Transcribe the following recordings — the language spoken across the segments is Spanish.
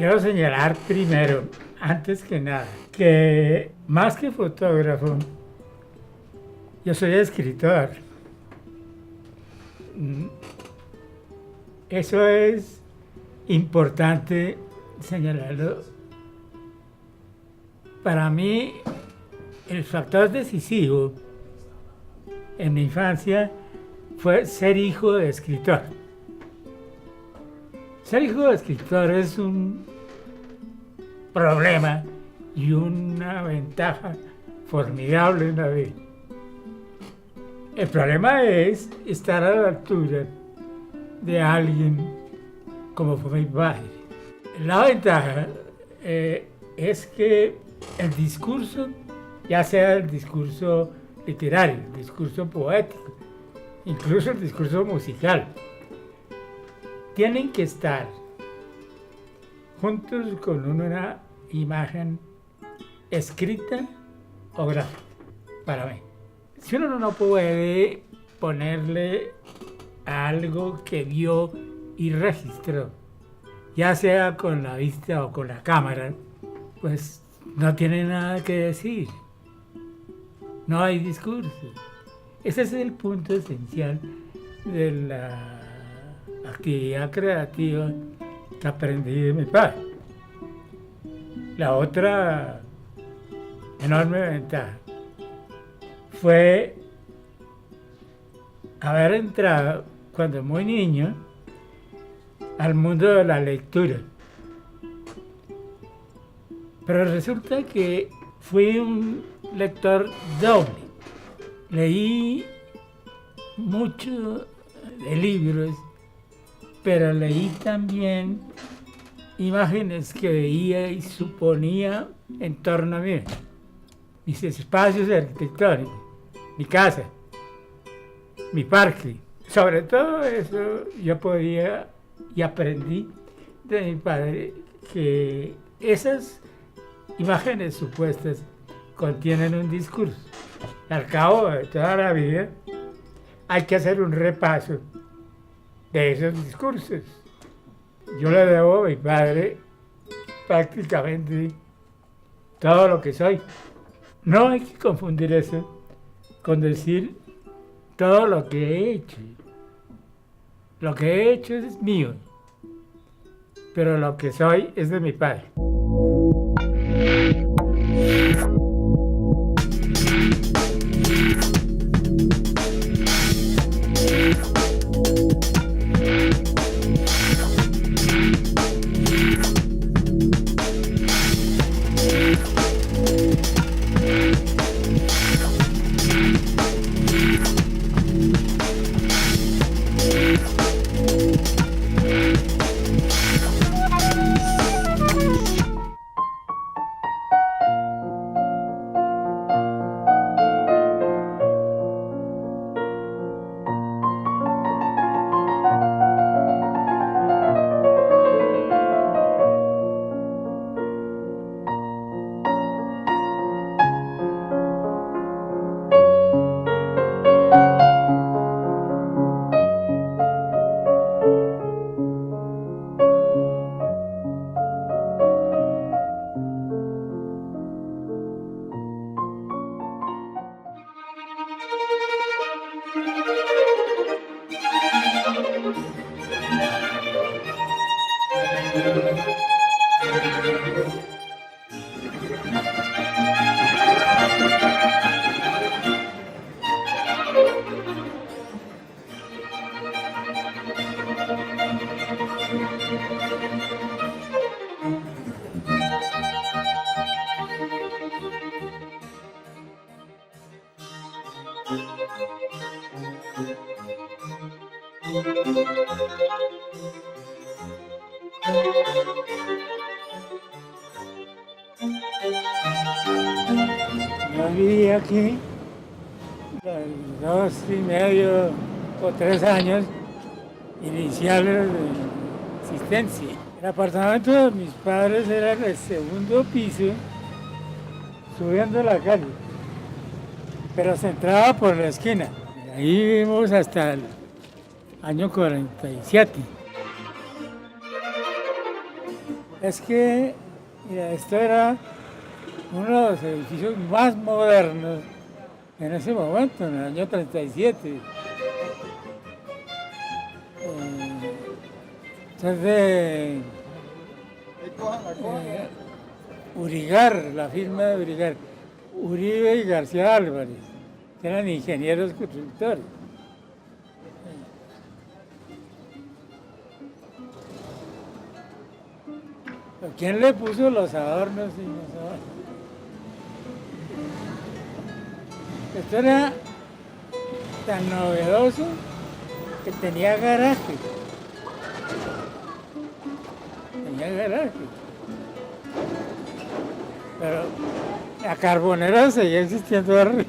quiero señalar primero, antes que nada, que más que fotógrafo, yo soy escritor. Eso es importante señalarlo. Para mí, el factor decisivo en mi infancia fue ser hijo de escritor. Ser hijo de escritor es un problema y una ventaja formidable en la vida. El problema es estar a la altura de alguien como fue mi padre. La ventaja es que el discurso, ya sea el discurso literario, el discurso poético, incluso el discurso musical, tienen que estar juntos con una imagen escrita o gráfica, para mí. Si uno no puede ponerle algo que vio y registró, ya sea con la vista o con la cámara, pues no tiene nada que decir. No hay discurso. Ese es el punto esencial de la actividad creativa que aprendí de mi padre. La otra enorme ventaja fue haber entrado cuando muy niño al mundo de la lectura. Pero resulta que fui un lector doble. Leí mucho de libros, pero leí también imágenes que veía y suponía en torno a mí. Mis espacios arquitectónicos, mi casa, mi parque. Sobre todo eso yo podía y aprendí de mi padre que esas imágenes supuestas contienen un discurso. Al cabo de toda la vida hay que hacer un repaso de esos discursos. Yo le debo a mi padre prácticamente todo lo que soy. No hay que confundir eso con decir todo lo que he hecho. Lo que he hecho es mío, pero lo que soy es de mi padre. Yo viví aquí 2,5 o 3 años iniciales de existencia. El apartamento de mis padres era en el segundo piso, subiendo la calle, pero se entraba por la esquina. Ahí vivimos hasta el año 47. Es que, mira, esto era uno de los edificios más modernos en ese momento, en el año 37. Entonces, Urigar, la firma de Urigar, Uribe y García Álvarez, que eran ingenieros constructores. ¿Quién le puso los adornos y los adornos? Esto era tan novedoso que tenía garaje. Tenía garaje. Pero la Carbonera seguía existiendo arriba.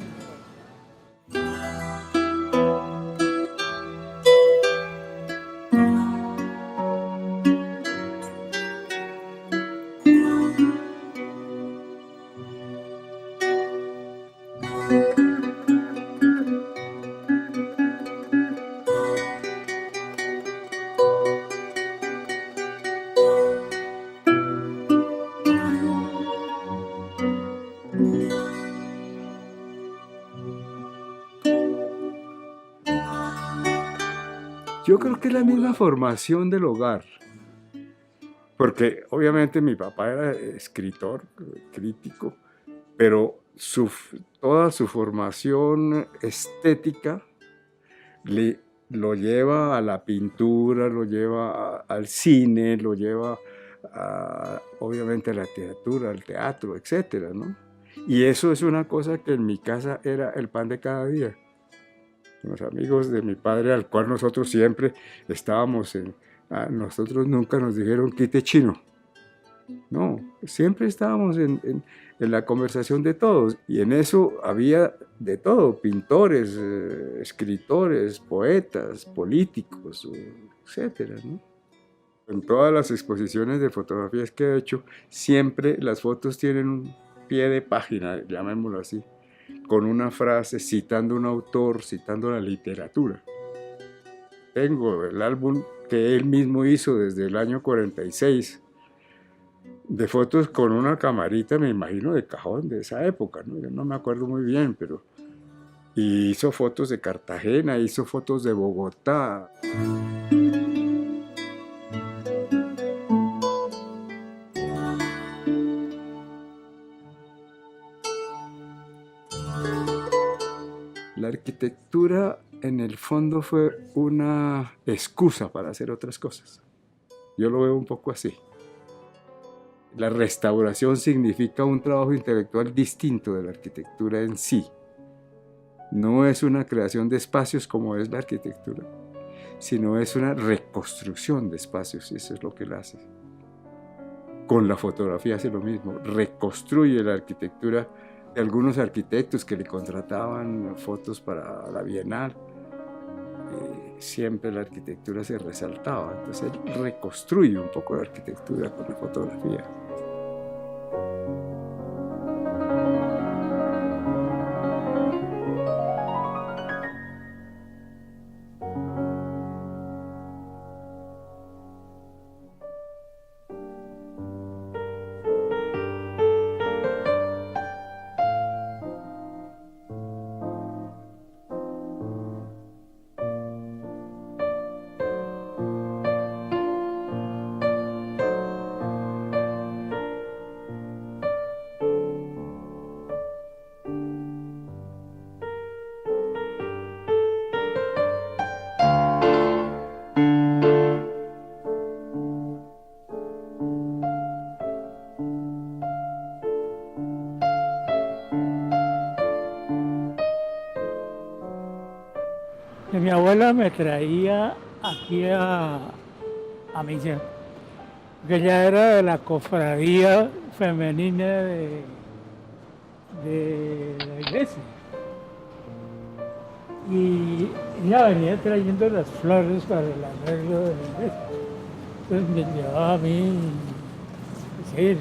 Yo creo que es la misma formación del hogar, porque obviamente mi papá era escritor, crítico, pero toda su formación estética lo lleva a la pintura, lo lleva al cine, lo lleva obviamente a la literatura, al teatro, etcétera, ¿no? Y eso es una cosa que en mi casa era el pan de cada día. Los amigos de mi padre, al cual nosotros siempre estábamos nosotros nunca nos dijeron quite chino. No, siempre estábamos en la conversación de todos, y en eso había de todo: pintores, escritores, poetas, políticos, etcétera, ¿no? En todas las exposiciones de fotografías que he hecho, siempre las fotos tienen un pie de página, llamémoslo así, con una frase citando un autor, citando la literatura. Tengo el álbum que él mismo hizo desde el año 46, de fotos con una camarita, me imagino, de cajón de esa época, ¿no? Yo no me acuerdo muy bien, pero... Y hizo fotos de Cartagena, hizo fotos de Bogotá. La arquitectura, en el fondo, fue una excusa para hacer otras cosas. Yo lo veo un poco así. La restauración significa un trabajo intelectual distinto de la arquitectura en sí. No es una creación de espacios como es la arquitectura, sino es una reconstrucción de espacios, y eso es lo que él hace. Con la fotografía hace lo mismo, reconstruye la arquitectura de algunos arquitectos que le contrataban fotos para la Bienal. Siempre la arquitectura se resaltaba, entonces él reconstruye un poco la arquitectura con la fotografía. Que mi abuela me traía aquí a misa, que ella era de la cofradía femenina de la iglesia. Y ella venía trayendo las flores para el arreglo de la iglesia. Entonces me llevaba a mí, sí,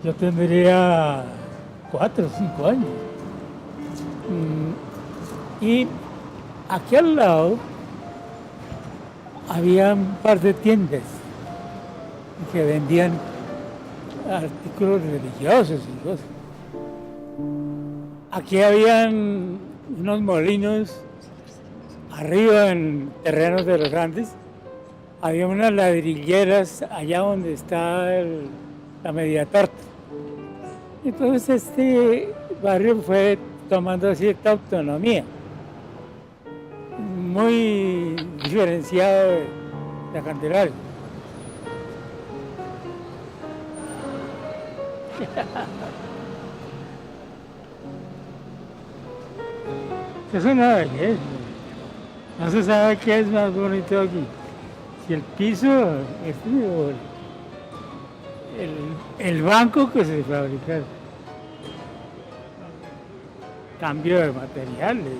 yo tendría 4 o 5 años. Y aquí al lado había un par de tiendas que vendían artículos religiosos y cosas. Aquí habían unos molinos arriba en terrenos de los Andes. Había unas ladrilleras allá donde está la media torta. Entonces este barrio fue tomando cierta autonomía, muy diferenciado de la Candelaria. Es una belleza. No se sabe qué es más bonito aquí. Si el piso o el banco que se fabrica. Cambio de materiales,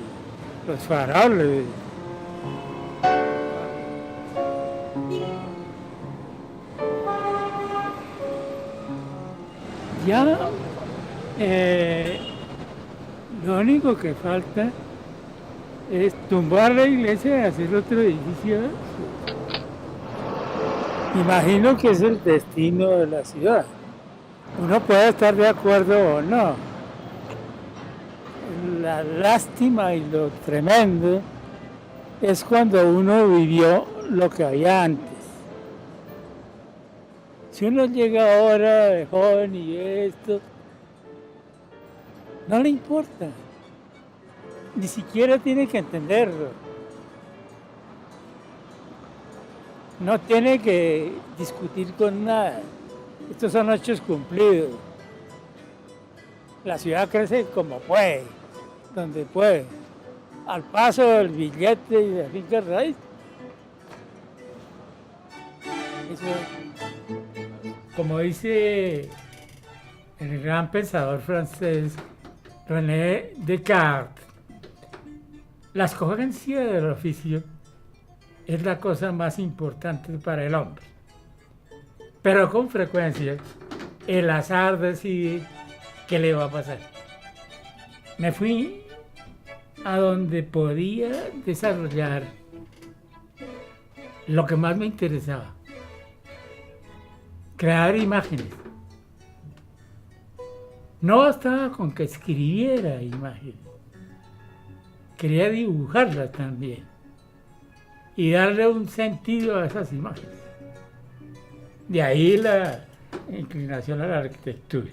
los faroles. Ya lo único que falta es tumbar la iglesia y hacer otro edificio. Imagino que es el destino de la ciudad. Uno puede estar de acuerdo o no. La lástima y lo tremendo es cuando uno vivió lo que había antes. Si uno llega ahora de joven y esto, no le importa. Ni siquiera tiene que entenderlo. No tiene que discutir con nada. Estos son hechos cumplidos. La ciudad crece como puede, donde puede. Al paso del billete y de la finca raíz. Eso, como dice el gran pensador francés René Descartes, la escogencia del oficio es la cosa más importante para el hombre. Pero con frecuencia el azar decide qué le va a pasar. Me fui a donde podía desarrollar lo que más me interesaba: crear imágenes. No bastaba con que escribiera imágenes, quería dibujarlas también y darle un sentido a esas imágenes. De ahí la inclinación a la arquitectura.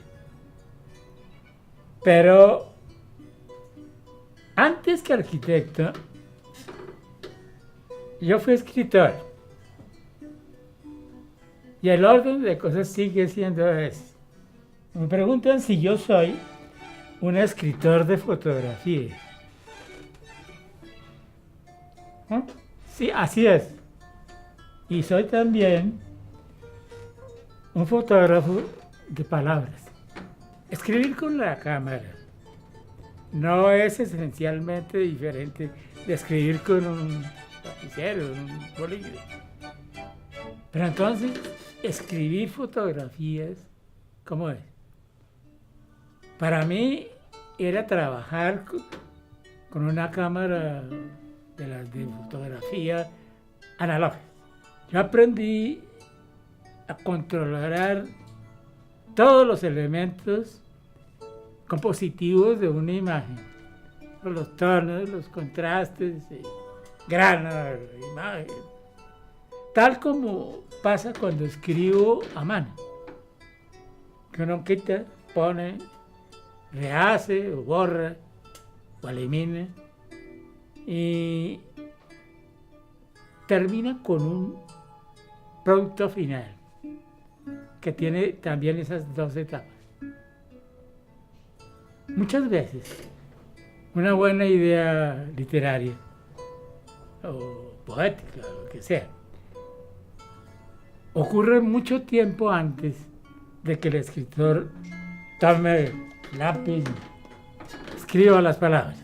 Pero antes que arquitecto, yo fui escritor. Y el orden de cosas sigue siendo ese. Me preguntan si yo soy un escritor de fotografía. ¿Eh? Sí, así es. Y soy también un fotógrafo de palabras. Escribir con la cámara no es esencialmente diferente de escribir con un lapicero, un bolígrafo. Pero entonces, escribir fotografías, ¿cómo es? Para mí era trabajar con una cámara de las de fotografía analógica. Yo aprendí a controlar todos los elementos compositivos de una imagen, los tonos, los contrastes, grano de la imagen, tal como pasa cuando escribo a mano, que uno quita, pone, rehace o borra o elimina y termina con un producto final que tiene también esas dos etapas. Muchas veces una buena idea literaria o poética, lo que sea, ocurre mucho tiempo antes de que el escritor tome lápiz y escriba las palabras.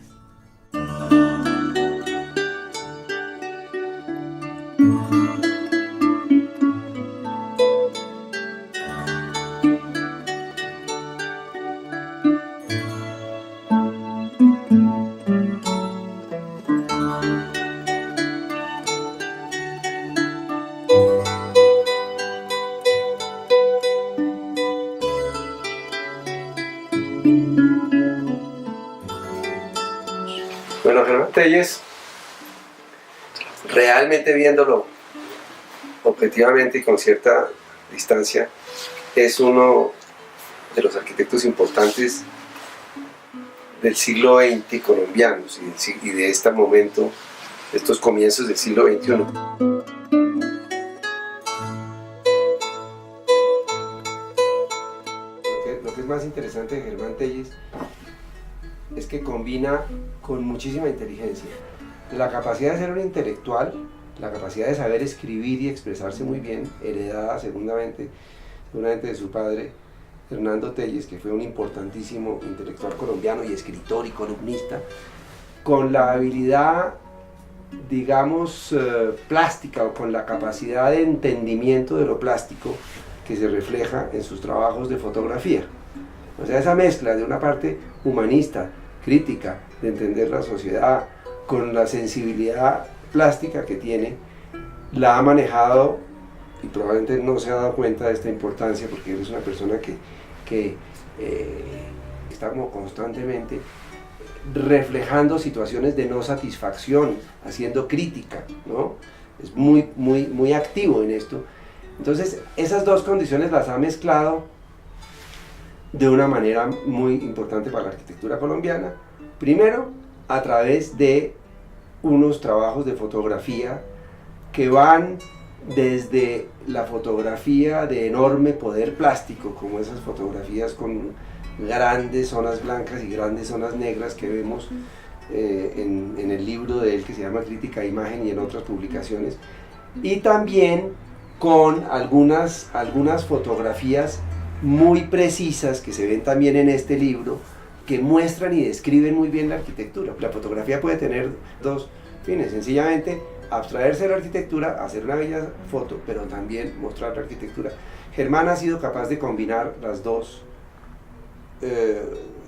Bueno, Germán Telles, realmente viéndolo objetivamente y con cierta distancia, es uno de los arquitectos importantes del siglo XX colombianos y de este momento, de estos comienzos del siglo XXI. Lo que es más interesante de Germán Telles es que combina con muchísima inteligencia la capacidad de ser un intelectual, la capacidad de saber escribir y expresarse muy bien, heredada seguramente de su padre, Hernando Telles, que fue un importantísimo intelectual colombiano y escritor y columnista, con la habilidad, digamos, plástica, o con la capacidad de entendimiento de lo plástico que se refleja en sus trabajos de fotografía. O sea, esa mezcla de una parte humanista, crítica, de entender la sociedad, con la sensibilidad plástica que tiene, la ha manejado y probablemente no se ha dado cuenta de esta importancia, porque él es una persona que está como constantemente reflejando situaciones de no satisfacción, haciendo crítica, ¿no? Es muy activo en esto. Entonces, esas dos condiciones las ha mezclado de una manera muy importante para la arquitectura colombiana. Primero, a través de unos trabajos de fotografía que van desde la fotografía de enorme poder plástico, como esas fotografías con grandes zonas blancas y grandes zonas negras que vemos en el libro de él que se llama Crítica de Imagen y en otras publicaciones, y también con algunas fotografías muy precisas que se ven también en este libro, que muestran y describen muy bien la arquitectura. La fotografía puede tener dos fines: sencillamente abstraerse de la arquitectura, hacer una bella foto, pero también mostrar la arquitectura. Germán ha sido capaz de combinar las dos,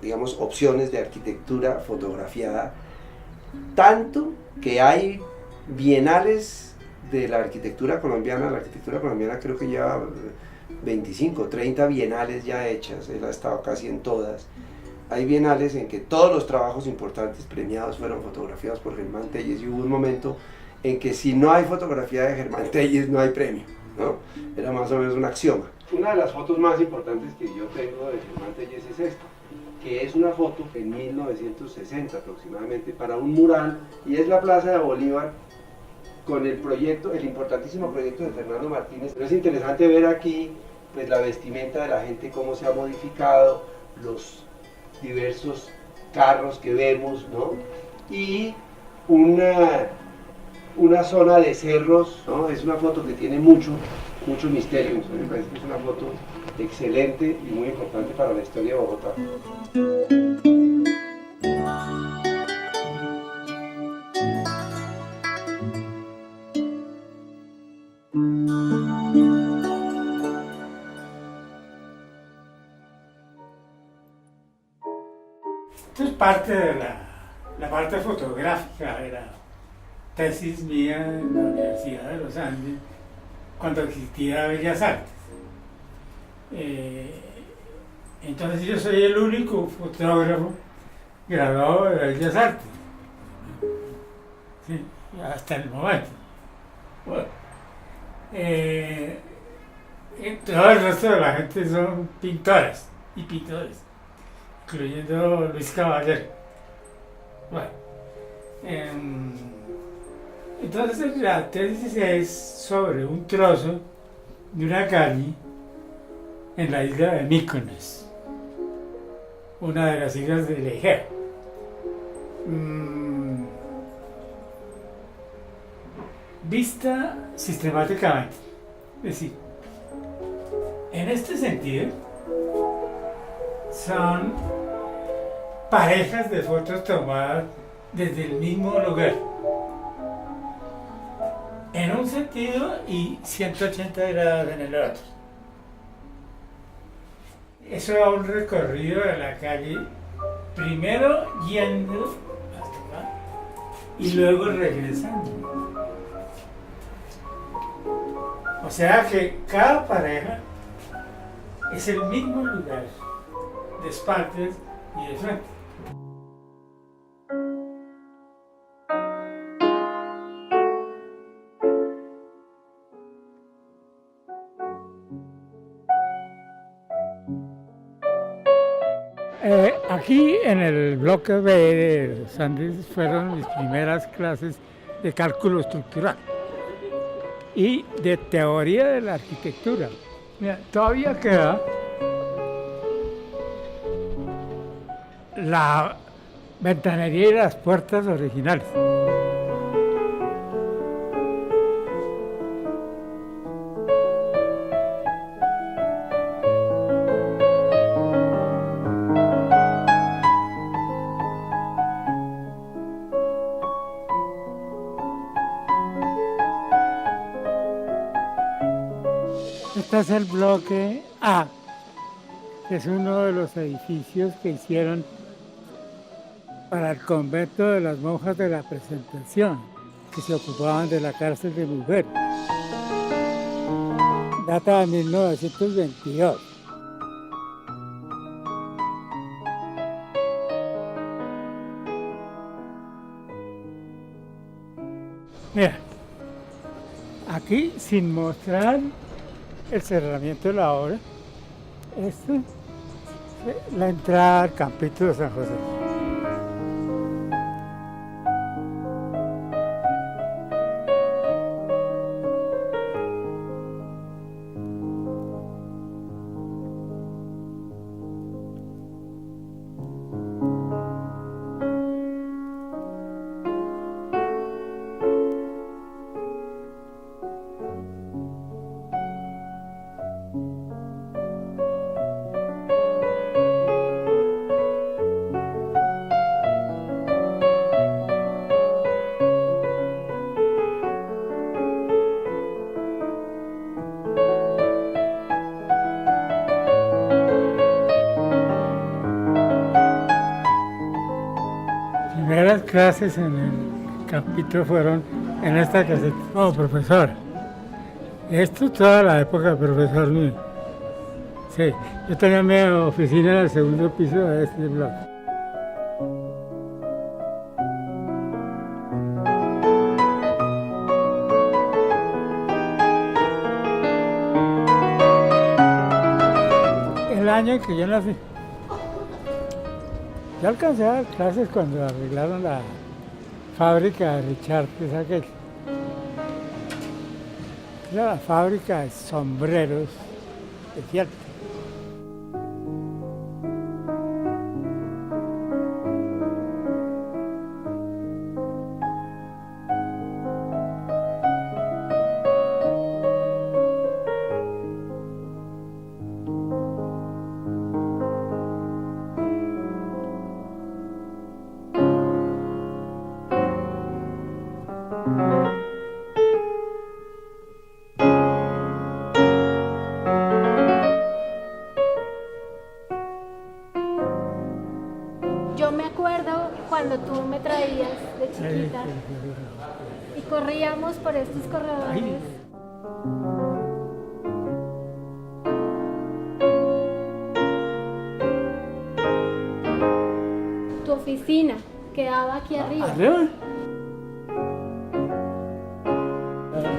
digamos, opciones de arquitectura fotografiada, tanto que hay bienales de la arquitectura colombiana. La arquitectura colombiana creo que lleva 25, 30 bienales ya hechas, él ha estado casi en todas. Hay bienales en que todos los trabajos importantes premiados fueron fotografiados por Germán Telles, y hubo un momento en que si no hay fotografía de Germán Telles no hay premio, ¿no? Era más o menos un axioma. Una de las fotos más importantes que yo tengo de Germán Telles es esta, que es una foto en 1960 aproximadamente para un mural, y es la Plaza de Bolívar con el proyecto, el importantísimo proyecto de Fernando Martínez. Pero es interesante ver aquí pues la vestimenta de la gente, cómo se ha modificado, los diversos carros que vemos, ¿no? Y una zona de cerros, ¿no? Es una foto que tiene mucho misterio. Me parece que es una foto excelente y muy importante para la historia de Bogotá. Esto es parte de la parte fotográfica de la tesis mía en la Universidad de los Andes, cuando existía Bellas Artes. Entonces yo soy el único fotógrafo graduado de Bellas Artes, sí, hasta el momento. Bueno, todo el resto de la gente son pintoras y pintores, incluyendo Luis Caballero. Bueno, entonces la tesis es sobre un trozo de una calle en la isla de Mykonos, una de las islas del Egeo. Vista sistemáticamente. Es decir, en este sentido, son parejas de fotos tomadas desde el mismo lugar, en un sentido y 180 grados en el otro. Eso da un recorrido de la calle, primero yendo hasta acá y luego regresando. O sea que cada pareja es el mismo lugar, de espaldas y de frente. Aquí en el bloque B de los Andes fueron mis primeras clases de cálculo estructural y de teoría de la arquitectura. Mira, todavía queda la ventanería y las puertas originales. Este es el bloque A, que es uno de los edificios que hicieron para el convento de las monjas de la Presentación, que se ocupaban de la cárcel de mujeres. Data de 1922. Mira, aquí sin mostrar el cerramiento de la obra, esta es la entrada al Campito de San José. Primeras clases en el Campito fueron en esta caseta. Oh, profesor, esto es toda la época del profesor mío. Sí, yo tenía mi oficina en el segundo piso de este bloque. El año en que yo nací. Yo alcancé a dar clases cuando arreglaron la fábrica de Richard, que es aquel. Era la fábrica de sombreros de Fiat. Yo me acuerdo cuando tú me traías de chiquita y corríamos por estos corredores. Tu oficina quedaba aquí arriba. ¿Arriba?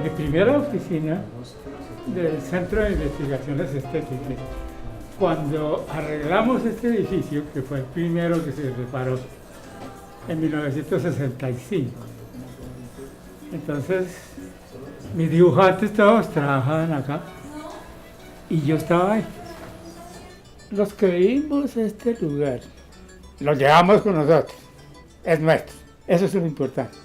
Mi primera oficina del Centro de Investigaciones Estéticas, cuando arreglamos este edificio, que fue el primero que se reparó en 1965. Entonces, mis dibujantes todos trabajaban acá y yo estaba ahí. Los que vimos este lugar, lo llevamos con nosotros, es nuestro, eso es lo importante.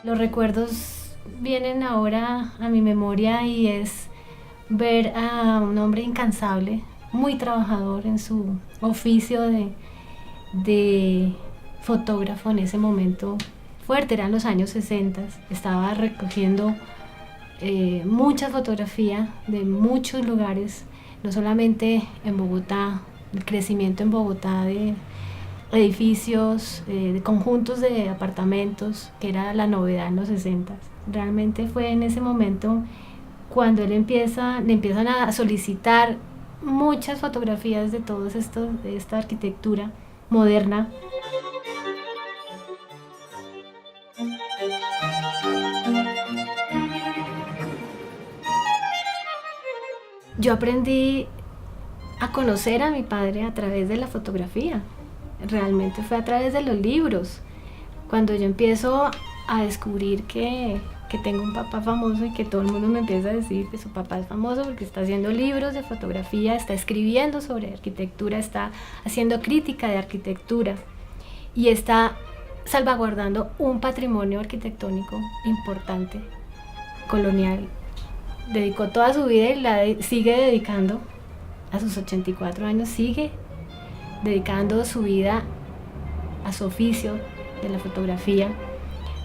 Los recuerdos vienen ahora a mi memoria y es ver a un hombre incansable, muy trabajador en su oficio de fotógrafo en ese momento fuerte, eran los años 60, estaba recogiendo mucha fotografía de muchos lugares, no solamente en Bogotá, el crecimiento en Bogotá de edificios, de conjuntos de apartamentos, que era la novedad en los 60. Realmente fue en ese momento cuando le empiezan a solicitar muchas fotografías de de esta arquitectura moderna. Yo aprendí a conocer a mi padre a través de la fotografía. Realmente fue a través de los libros. Cuando yo empiezo a descubrir que tengo un papá famoso y que todo el mundo me empieza a decir que su papá es famoso porque está haciendo libros de fotografía, está escribiendo sobre arquitectura, está haciendo crítica de arquitectura y está salvaguardando un patrimonio arquitectónico importante, colonial. Dedicó toda su vida y sigue dedicando, a sus 84 años, sigue dedicando su vida a su oficio de la fotografía,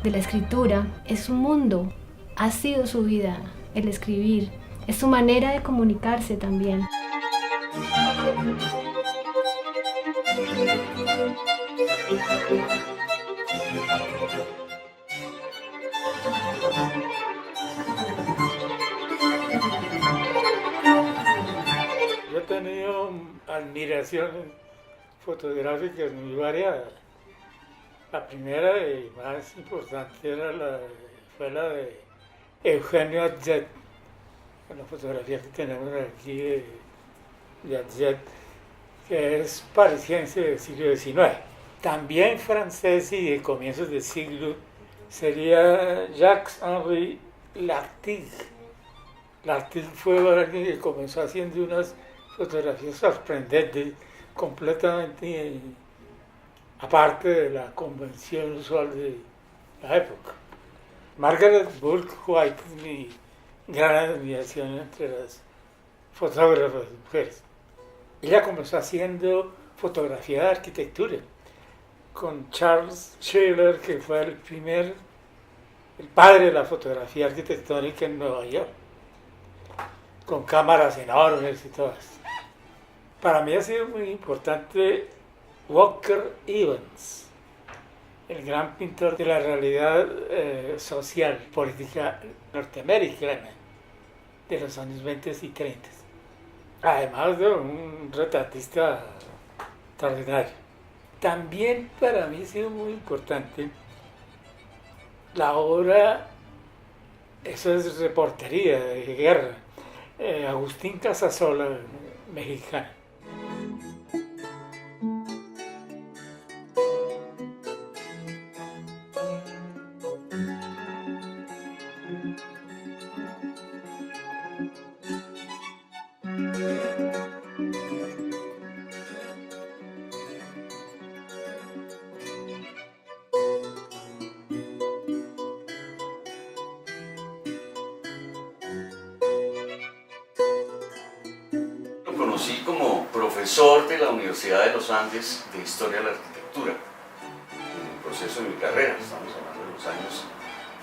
de la escritura. Es su mundo, ha sido su vida el escribir, es su manera de comunicarse también. Yo he tenido admiraciones fotográficas muy variadas. La primera y más importante fue la de Eugenio Atzet, la fotografía que tenemos aquí de Atzet, que es parisiense del siglo XIX. También francés y de comienzos del siglo sería Jacques-Henri Lartigue. Lartigue fue alguien que comenzó haciendo unas fotografías sorprendentes, completamente aparte de la convención usual de la época. Margaret Bourke White es mi gran admiración entre las fotógrafas mujeres. Ella comenzó haciendo fotografía de arquitectura con Charles Sheeler, que fue el padre de la fotografía arquitectónica en Nueva York, con cámaras enormes y todas. Para mí ha sido muy importante Walker Evans, el gran pintor de la realidad social, política norteamericana de los años 20 y 30. Además de un retratista extraordinario. También para mí ha sido muy importante la obra, eso es reportería de guerra, Agustín Casasola, mexicano. Conocí como profesor de la Universidad de los Andes de Historia de la Arquitectura en el proceso de mi carrera, estamos hablando de los años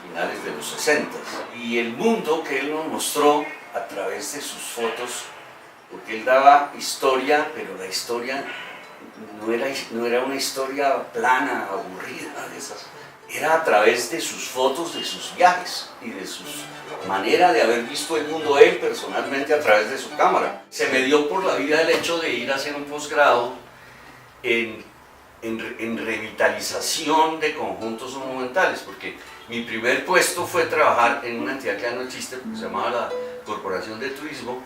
finales de los 60, y el mundo que él nos mostró a través de sus fotos, porque él daba historia, pero la historia no era una historia plana, aburrida, de esas. Era a través de sus fotos, de sus viajes y de su manera de haber visto el mundo él personalmente a través de su cámara. Se me dio por la vida el hecho de ir a hacer un posgrado en revitalización de conjuntos monumentales, porque mi primer puesto fue trabajar en una entidad que ya no existe, porque se llamaba la Corporación de Turismo,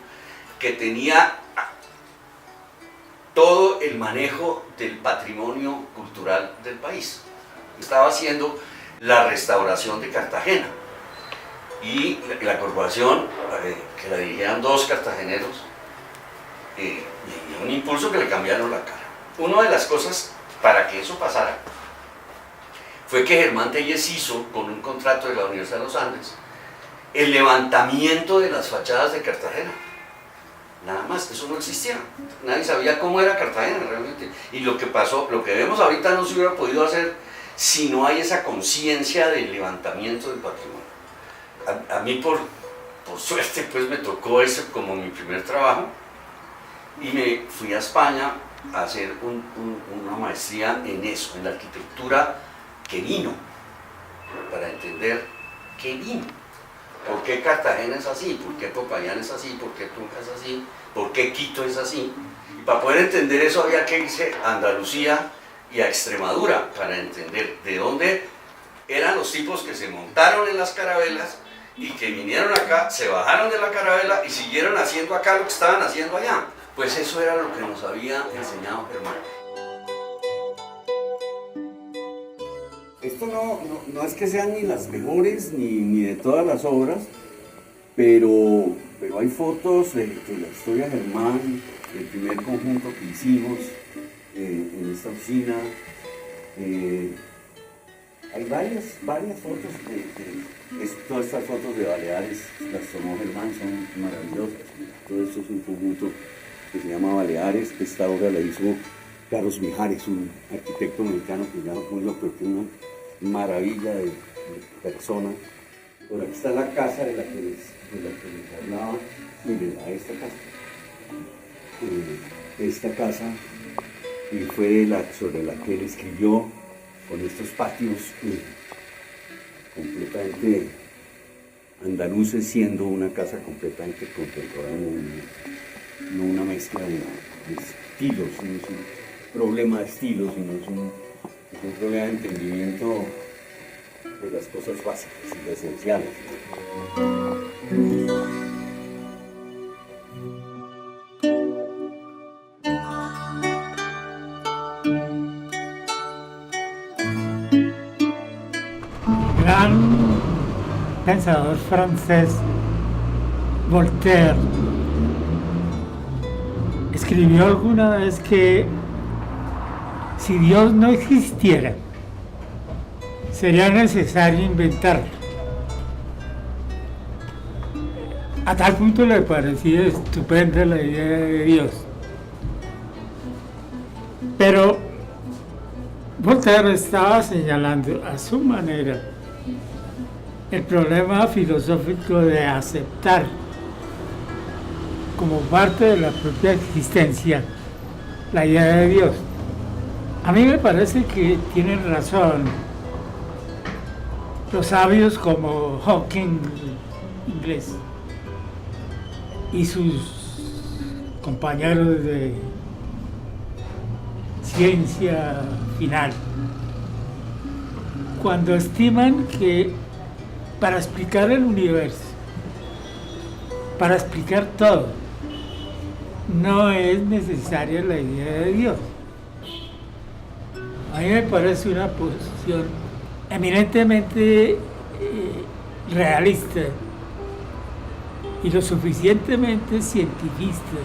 que tenía todo el manejo del patrimonio cultural del país. Estaba haciendo la restauración de Cartagena y la corporación, que la dirigían dos cartageneros, le dio un impulso que le cambiaron la cara. Una de las cosas para que eso pasara fue que Germán Telles hizo, con un contrato de la Universidad de los Andes, el levantamiento de las fachadas de Cartagena. Nada más, eso no existía. Nadie sabía cómo era Cartagena realmente. Y lo que pasó, lo que vemos ahorita no se hubiera podido hacer si no hay esa conciencia del levantamiento del patrimonio. A mí, por por suerte pues me tocó ese como mi primer trabajo y me fui a España a hacer una maestría en eso, en la arquitectura querino, para entender querino. ¿Por qué Cartagena es así? ¿Por qué Popayán es así? ¿Por qué Tunja es así? ¿Por qué Quito es así? Y para poder entender eso había que irse a Andalucía y a Extremadura para entender de dónde eran los tipos que se montaron en las carabelas y que vinieron acá, se bajaron de la carabela y siguieron haciendo acá lo que estaban haciendo allá. Pues eso era lo que nos había enseñado Germán. Esto no es que sean ni las mejores ni de todas las obras, pero hay fotos de la historia de Germán, del primer conjunto que hicimos en esta oficina. Hay varias fotos, todas estas fotos de Baleares las tomó Germán, son maravillosas. Todo esto es un conjunto que se llama Baleares, que esta obra la hizo Carlos Mijares, un arquitecto mexicano que ya no puedo, pero que es una maravilla de persona. Por aquí está la casa de la que les hablaba. Miren, a esta casa. Esta casa fue sobre la que él escribió, con estos patios completamente andaluces, siendo una casa completamente contemporánea, no una mezcla de estilos, no es un problema de estilos, sino es un problema de entendimiento de las cosas básicas y esenciales. Gran pensador francés, Voltaire, escribió alguna vez que si Dios no existiera, sería necesario inventarlo. A tal punto le parecía estupenda la idea de Dios. Pero Voltaire estaba señalando a su manera el problema filosófico de aceptar como parte de la propia existencia la idea de Dios. A mí me parece que tienen razón los sabios como Hawking, inglés, y sus compañeros de ciencia final, cuando estiman que para explicar el universo, para explicar todo, no es necesaria la idea de Dios. A mí me parece una posición eminentemente realista y lo suficientemente cientifista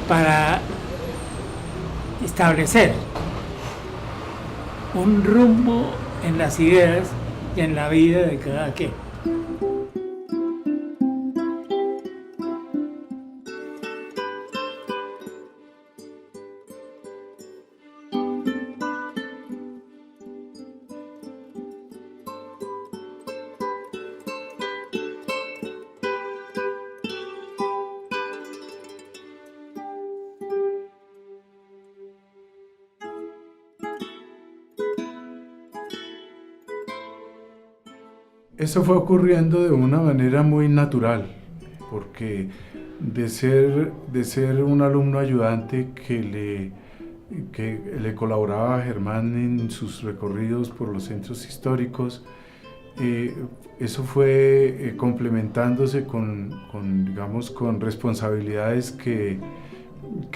para establecer un rumbo en las ideas y en la vida de cada quien. Eso fue ocurriendo de una manera muy natural, porque de ser un alumno ayudante que le colaboraba a Germán en sus recorridos por los centros históricos, eso fue complementándose con responsabilidades que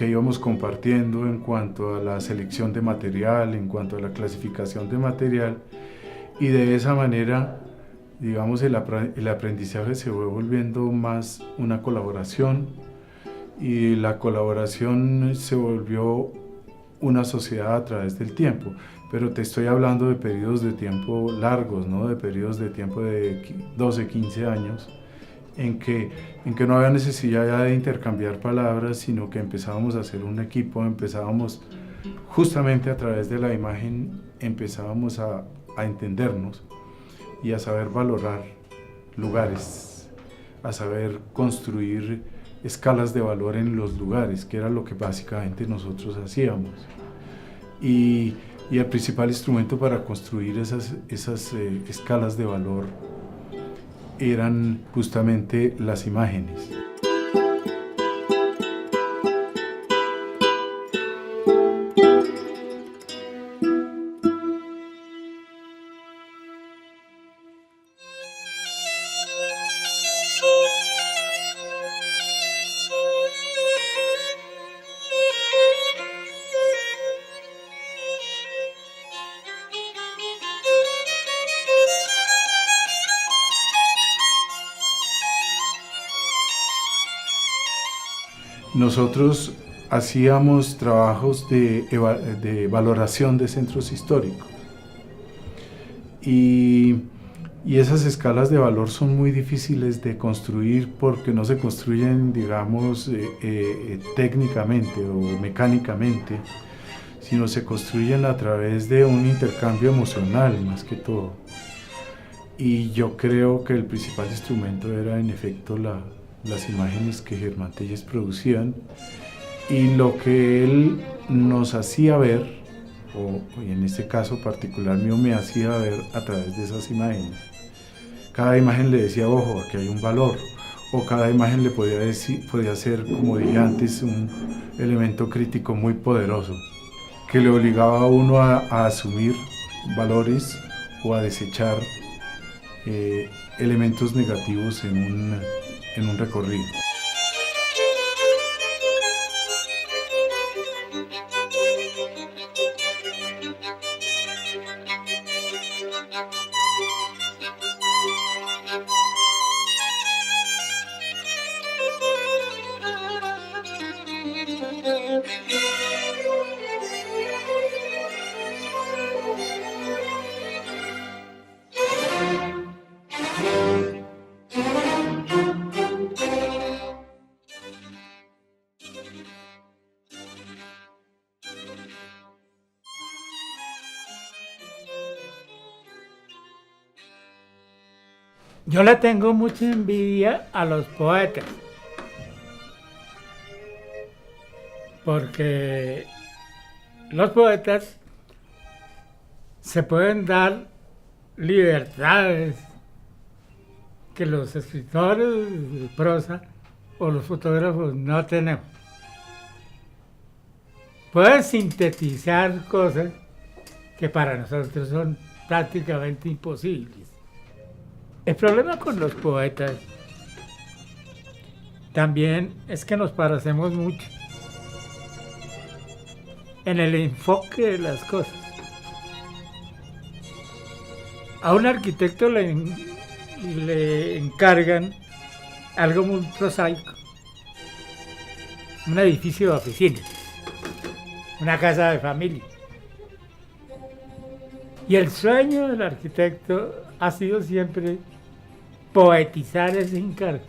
íbamos compartiendo en cuanto a la selección de material, en cuanto a la clasificación de material, y de esa manera, digamos, el aprendizaje se fue volviendo más una colaboración, y la colaboración se volvió una sociedad a través del tiempo. Pero te estoy hablando de periodos de tiempo largos, ¿no? De periodos de tiempo de 12, 15 años, en que no había necesidad ya de intercambiar palabras, sino que empezábamos a hacer un equipo, empezábamos justamente a través de la imagen, empezábamos a entendernos y a saber valorar lugares, a saber construir escalas de valor en los lugares, que era lo que básicamente nosotros hacíamos. Y el principal instrumento para construir esas escalas de valor eran justamente las imágenes. Nosotros hacíamos trabajos de valoración de centros históricos y esas escalas de valor son muy difíciles de construir porque no se construyen, digamos, técnicamente o mecánicamente, sino se construyen a través de un intercambio emocional más que todo. Y yo creo que el principal instrumento era en efecto las imágenes que Germán Telles producían y lo que él nos hacía ver, o en este caso particular mío me hacía ver a través de esas imágenes. Cada imagen le decía, ojo, aquí hay un valor, o cada imagen le podía ser, como dije antes, un elemento crítico muy poderoso, que le obligaba a uno a asumir valores o a desechar elementos negativos en un recorrido. Yo le tengo mucha envidia a los poetas, porque los poetas se pueden dar libertades que los escritores de prosa o los fotógrafos no tenemos. Pueden sintetizar cosas que para nosotros son prácticamente imposibles. El problema con los poetas también es que nos parecemos mucho en el enfoque de las cosas. A un arquitecto le encargan algo muy prosaico, un edificio de oficinas, una casa de familia. Y el sueño del arquitecto ha sido siempre poetizar ese encargo,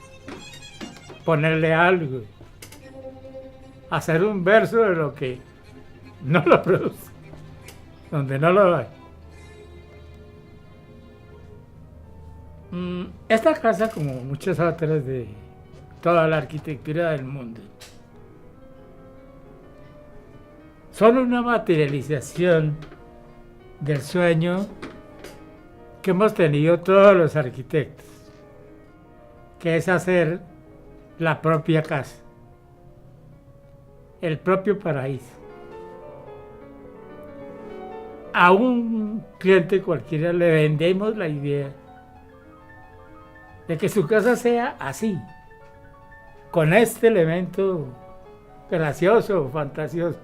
ponerle algo, hacer un verso de lo que no lo produce, donde no lo hay. Esta casa, como muchas otras de toda la arquitectura del mundo, son una materialización del sueño que hemos tenido todos los arquitectos, que es hacer la propia casa, el propio paraíso. A un cliente cualquiera le vendemos la idea de que su casa sea así, con este elemento gracioso o fantasioso.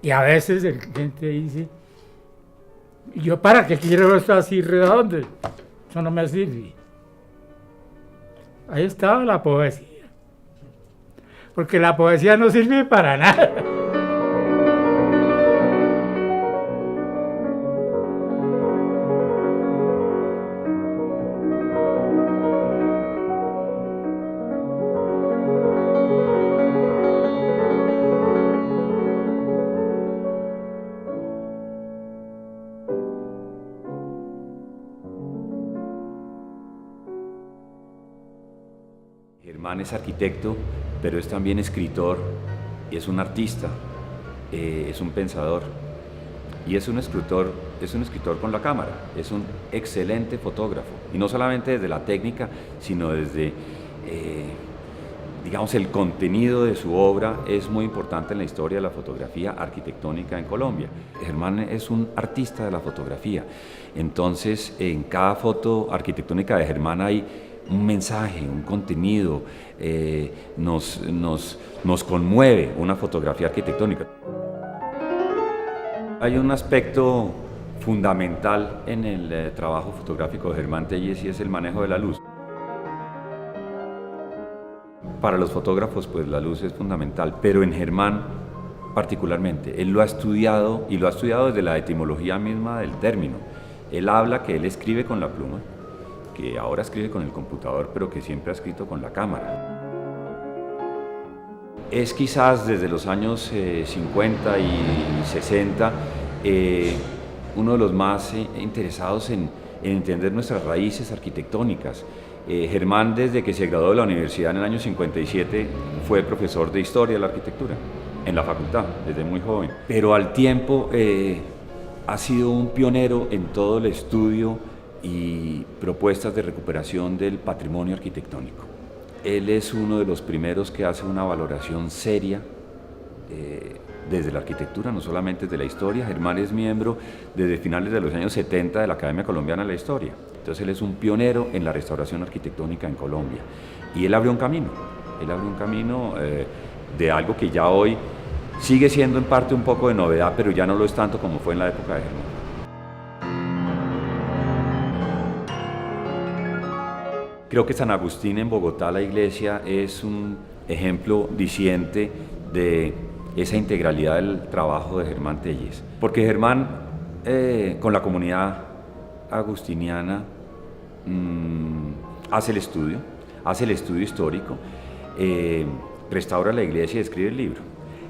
Y a veces el cliente dice, ¿yo para qué quiero esto así redondo? Eso no me sirve. Ahí estaba la poesía. Porque la poesía no sirve para nada. Germán es arquitecto, pero es también escritor, es un artista, es un pensador y es un escritor con la cámara, es un excelente fotógrafo. Y no solamente desde la técnica, sino desde, digamos, el contenido de su obra es muy importante en la historia de la fotografía arquitectónica en Colombia. Germán es un artista de la fotografía, entonces en cada foto arquitectónica de Germán hay un mensaje, un contenido, nos conmueve una fotografía arquitectónica. Hay un aspecto fundamental en el trabajo fotográfico de Germán Telles y es el manejo de la luz. Para los fotógrafos, pues la luz es fundamental, pero en Germán particularmente, él lo ha estudiado y lo ha estudiado desde la etimología misma del término. Él habla que él escribe con la pluma, que ahora escribe con el computador, pero que siempre ha escrito con la cámara. Es quizás desde los años 50 y 60 uno de los más interesados en entender nuestras raíces arquitectónicas. Germán, desde que se graduó de la universidad en el año 57, fue profesor de Historia de la Arquitectura en la facultad, desde muy joven. Pero al tiempo ha sido un pionero en todo el estudio y propuestas de recuperación del patrimonio arquitectónico. Él es uno de los primeros que hace una valoración seria desde la arquitectura, no solamente desde la historia. Germán es miembro desde finales de los años 70 de la Academia Colombiana de la Historia. Entonces él es un pionero en la restauración arquitectónica en Colombia. Y él abrió un camino, de algo que ya hoy sigue siendo en parte un poco de novedad, pero ya no lo es tanto como fue en la época de Germán. Creo que San Agustín en Bogotá, la iglesia, es un ejemplo diciente de esa integralidad del trabajo de Germán Telles. Porque Germán, con la comunidad agustiniana, hace el estudio histórico, restaura la iglesia y escribe el libro.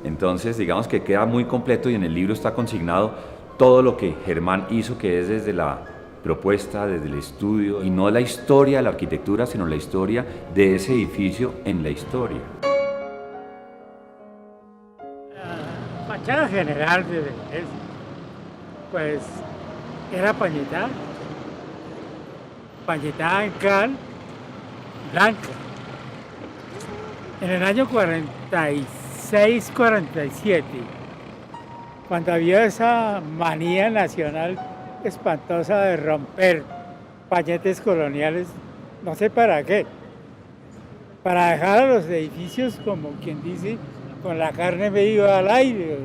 Entonces, digamos que queda muy completo y en el libro está consignado todo lo que Germán hizo, que es desde la propuesta, desde el estudio, y no la historia de la arquitectura, sino la historia de ese edificio en la historia. La fachada general de la iglesia, pues, era pañetada en cal blanca. En el año 46-47, cuando había esa manía nacional espantosa de romper pañetes coloniales, no sé para qué, para dejar a los edificios, como quien dice, con la carne viva al aire.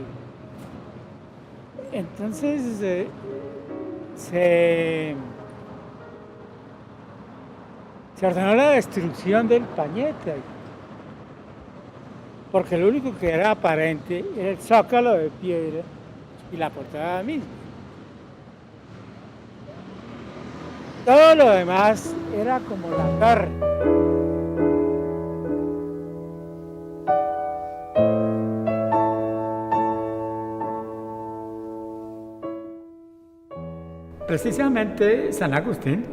Entonces se ordenó la destrucción del pañete, porque lo único que era aparente era el zócalo de piedra y la portada misma. Todo lo demás era como la carne. Precisamente San Agustín,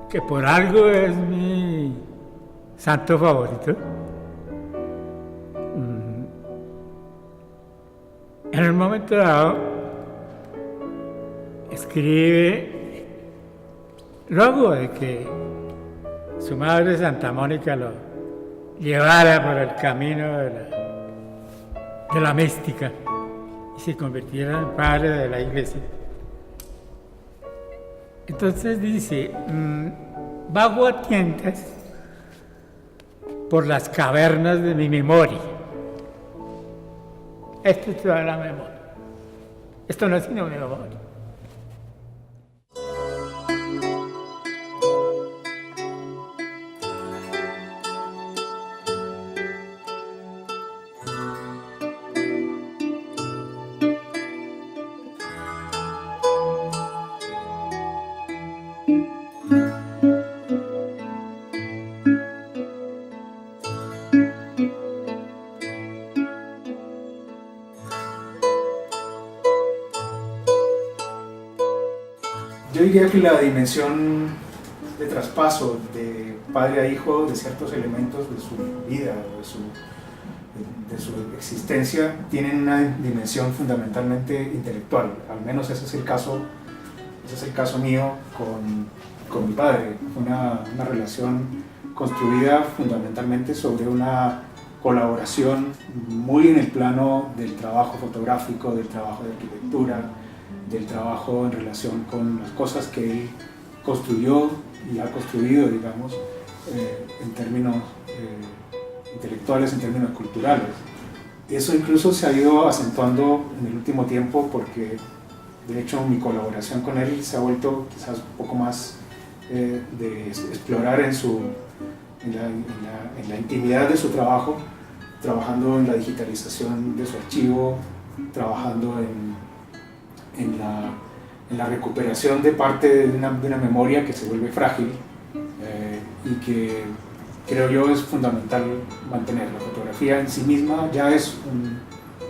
que por algo es mi santo favorito, en el momento dado escribe, luego de que su madre Santa Mónica lo llevara por el camino de la mística y se convirtiera en padre de la iglesia. Entonces dice, vago a tientas por las cavernas de mi memoria. Esto es toda la memoria. Esto no es sino mi memoria. Yo diría que la dimensión de traspaso de padre a hijo de ciertos elementos de su vida, de su existencia, tienen una dimensión fundamentalmente intelectual. Al menos ese es el caso mío con mi padre. Una relación construida fundamentalmente sobre una colaboración muy en el plano del trabajo fotográfico, del trabajo de arquitectura, del trabajo en relación con las cosas que él construyó y ha construido, digamos, en términos intelectuales, en términos culturales. Eso incluso se ha ido acentuando en el último tiempo porque, de hecho, mi colaboración con él se ha vuelto quizás un poco más de explorar en la intimidad de su trabajo, trabajando en la digitalización de su archivo, trabajando en la recuperación de parte de una memoria que se vuelve frágil y que creo yo es fundamental mantener. La fotografía en sí misma ya es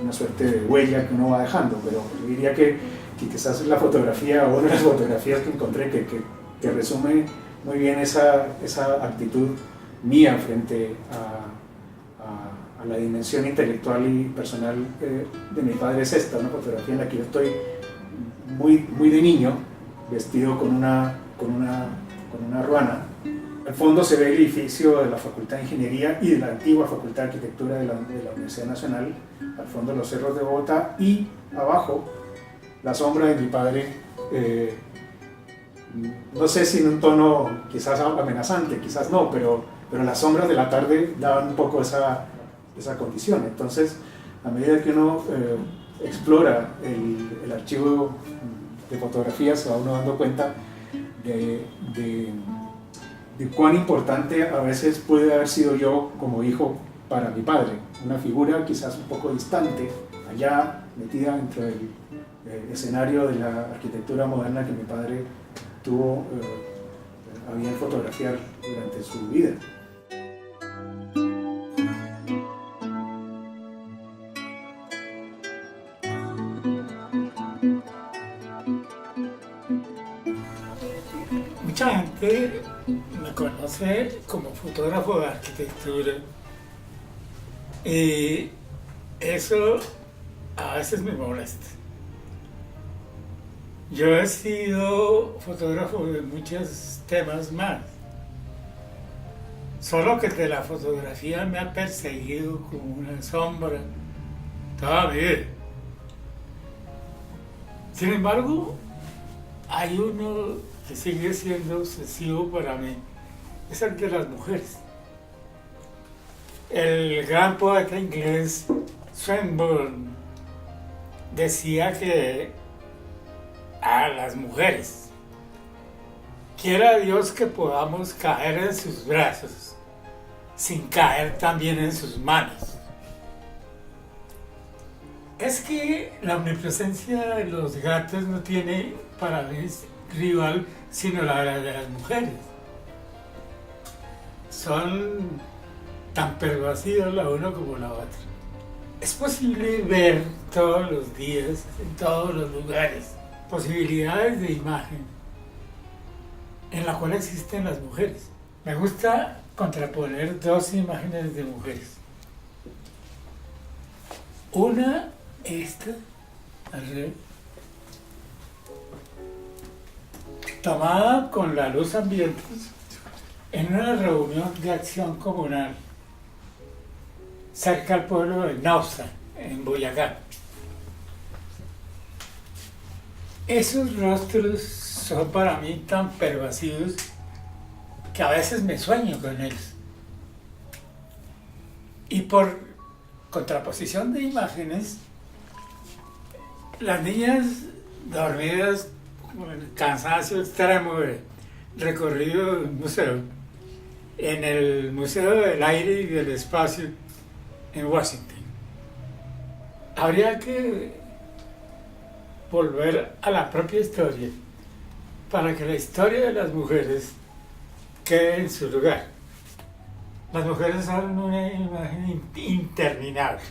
una suerte de huella que uno va dejando, pero yo diría que quizás la fotografía, o una de las fotografías que encontré que resume muy bien esa actitud mía frente a la dimensión intelectual y personal de mi padre es esta, una fotografía en la que yo estoy muy de niño, vestido con una ruana. Al fondo se ve el edificio de la Facultad de Ingeniería y de la antigua Facultad de Arquitectura de la Universidad Nacional, al fondo los cerros de Bogotá, y abajo la sombra de mi padre, no sé si en un tono quizás amenazante, quizás no, pero las sombras de la tarde daban un poco esa condición. Entonces, a medida que uno explora el archivo de fotografías, se va uno dando cuenta de cuán importante a veces puede haber sido yo como hijo para mi padre, una figura quizás un poco distante, allá metida dentro del escenario de la arquitectura moderna que mi padre tuvo a bien fotografiar durante su vida. Mucha gente me conoce como fotógrafo de arquitectura y eso a veces me molesta. Yo he sido fotógrafo de muchos temas más, solo que de la fotografía me ha perseguido como una sombra toda mi vida. Sin embargo, hay uno que sigue siendo obsesivo para mí, es el de las mujeres. El gran poeta inglés Swinburne decía que a las mujeres, quiera Dios que podamos caer en sus brazos, sin caer también en sus manos. Es que la omnipresencia de los gatos no tiene para mí rival sino la de las mujeres. Son tan pervasivas la una como la otra. Es posible ver todos los días, en todos los lugares, posibilidades de imagen en la cual existen las mujeres. Me gusta contraponer dos imágenes de mujeres. Una, esta, arriba, tomada con la luz ambiente en una reunión de acción comunal cerca al pueblo de Nausa, en Boyacá. Esos rostros son para mí tan pervasivos que a veces me sueño con ellos. Y por contraposición de imágenes, las niñas dormidas con el cansancio extremo de recorrido del museo, en el Museo del Aire y del Espacio en Washington. Habría que volver a la propia historia para que la historia de las mujeres quede en su lugar. Las mujeres son una imagen interminable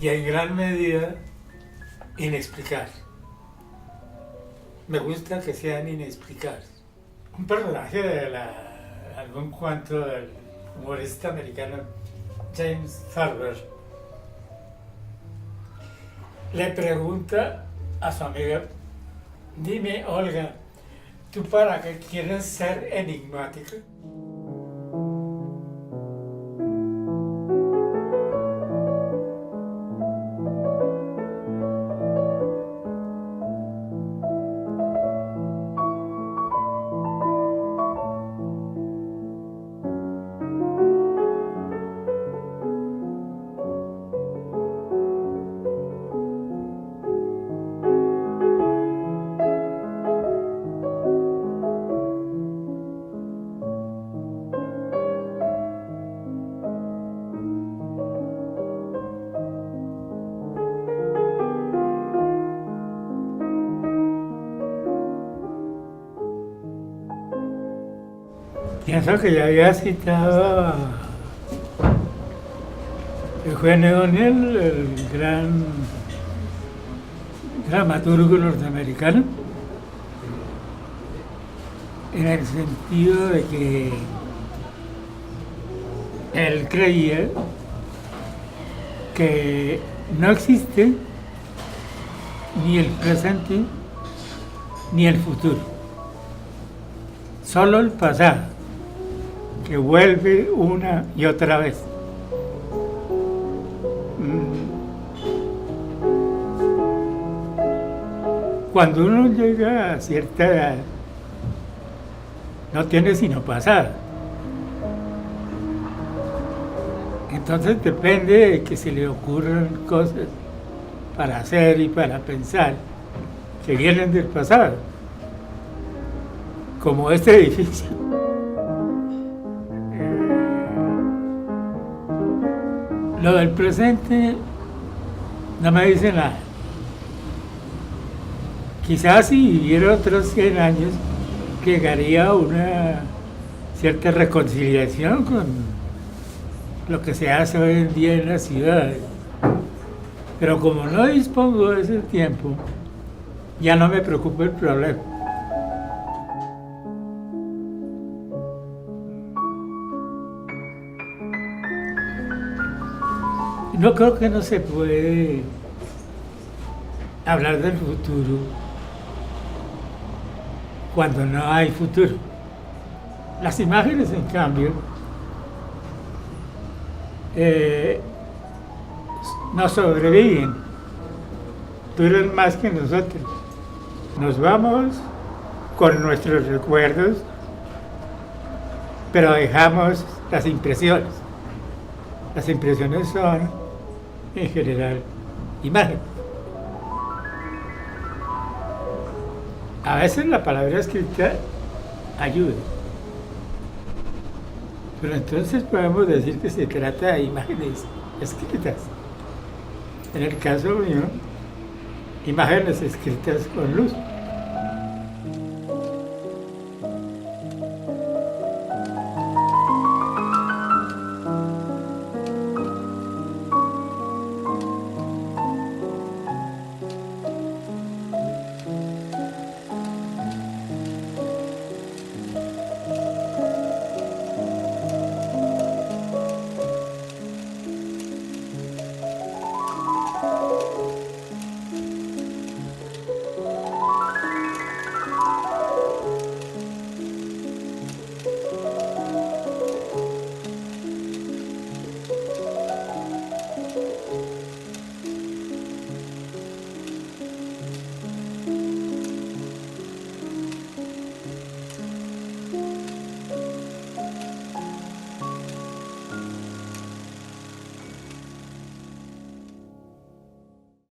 y en gran medida inexplicable. Me gusta que sean inexplicables. un personaje de algún cuento del humorista americano James Thurber le pregunta a su amiga: dime, Olga, ¿tú para qué quieres ser enigmática? Pienso que ya había citado a Eugenio O'Neill, el gran dramaturgo norteamericano, en el sentido de que él creía que no existe ni el presente ni el futuro, solo el pasado, que vuelve una y otra vez. Cuando uno llega a cierta edad, no tiene sino pasado. Entonces depende de que se le ocurran cosas para hacer y para pensar que vienen del pasado, como este edificio. Lo del presente no me dice nada. Quizás si viviera otros 100 años llegaría a una cierta reconciliación con lo que se hace hoy en día en las ciudades. Pero como no dispongo de ese tiempo, ya no me preocupa el problema. No creo que no se puede hablar del futuro cuando no hay futuro. Las imágenes, en cambio, no sobreviven, duran más que nosotros. Nos vamos con nuestros recuerdos, pero dejamos las impresiones. Las impresiones son, en general, imágenes. A veces la palabra escrita ayuda, pero entonces podemos decir que se trata de imágenes escritas. En el caso mío, imágenes escritas con luz.